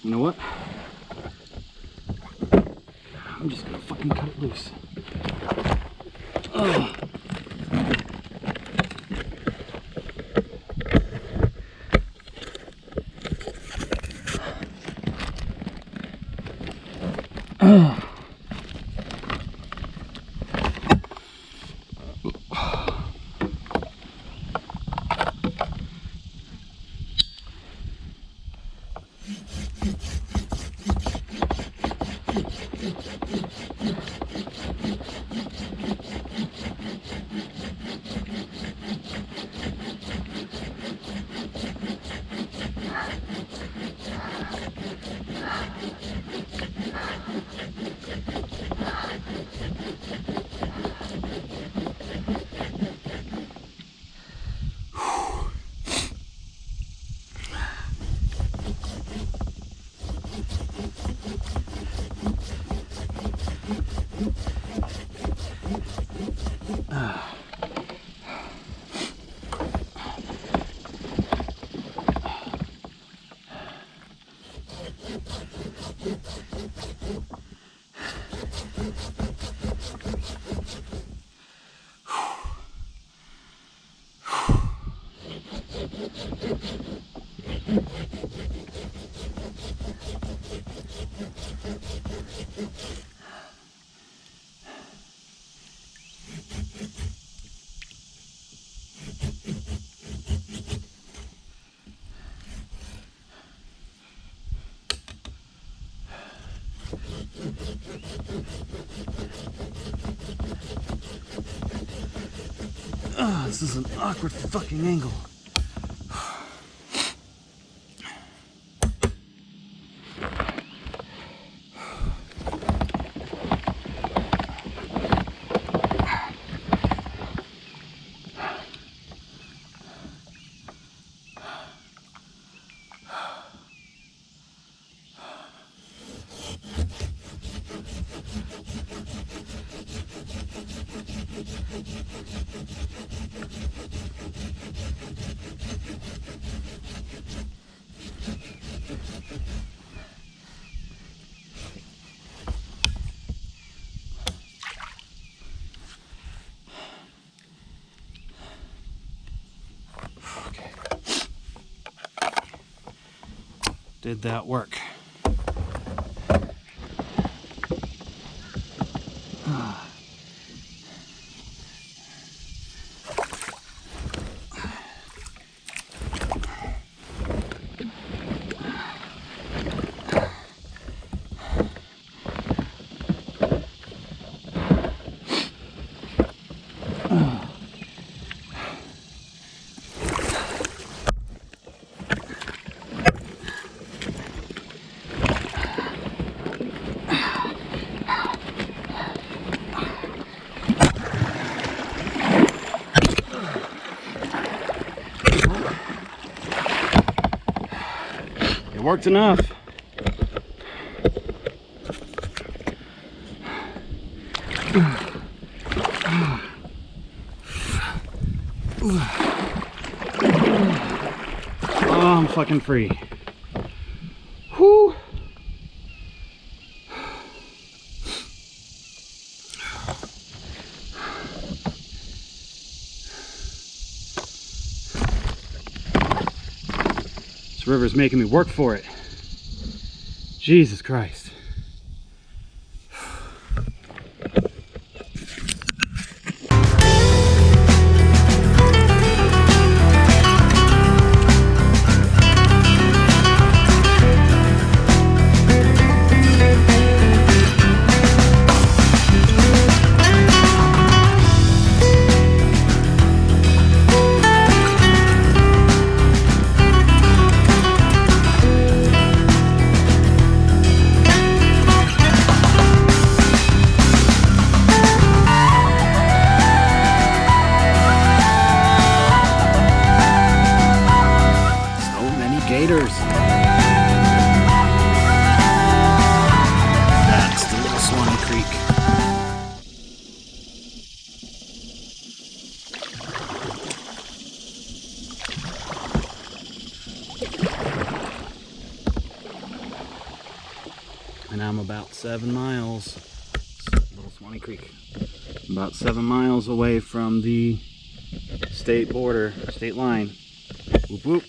You know what? I'm just gonna fucking cut it loose. Oh. Oh, this is an awkward fucking angle. Did that work? It worked enough. Oh, I'm fucking free. Whew. This river's making me work for it. Jesus Christ. Gators. That's the little Suwannee Creek. And I'm about 7 miles, little Suwannee Creek, about 7 miles away from the state border, state line. Whoop whoop.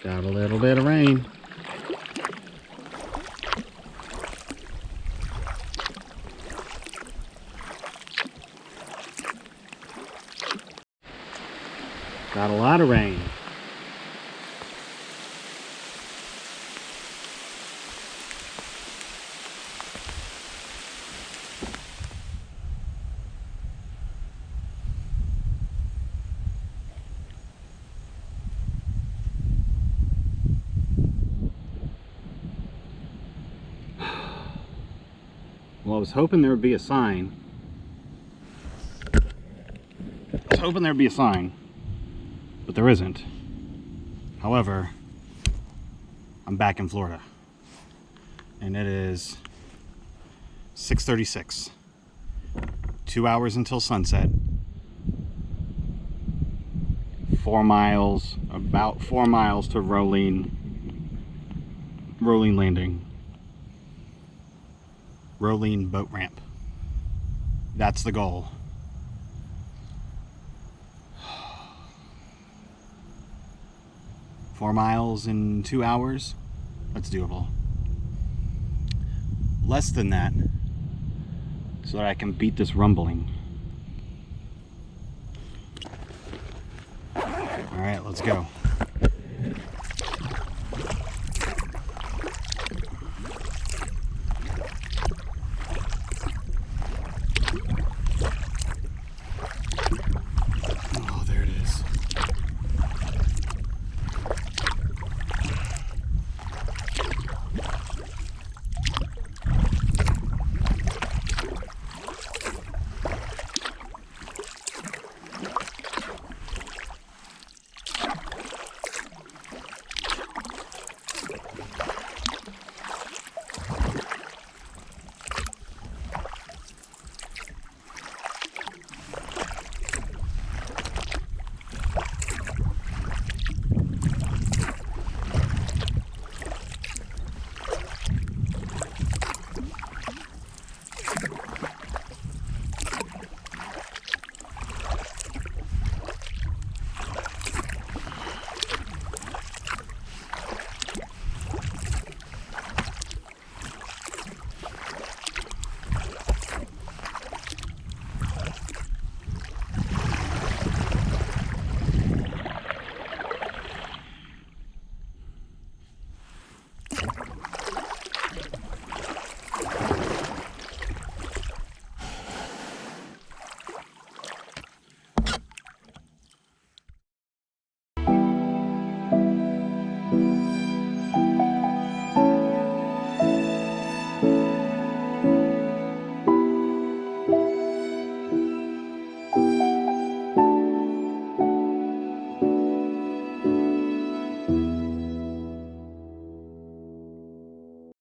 Got a little bit of rain. Got a lot of rain. Well, I was hoping there would be a sign. But there isn't. However, I'm back in Florida. And it is 6:36. 2 hours until sunset. 4 miles, about 4 miles to Rolling Landing. Rolling boat ramp. That's the goal. 4 miles in 2 hours. That's doable. Less than that, so that I can beat this rumbling. All right, let's go.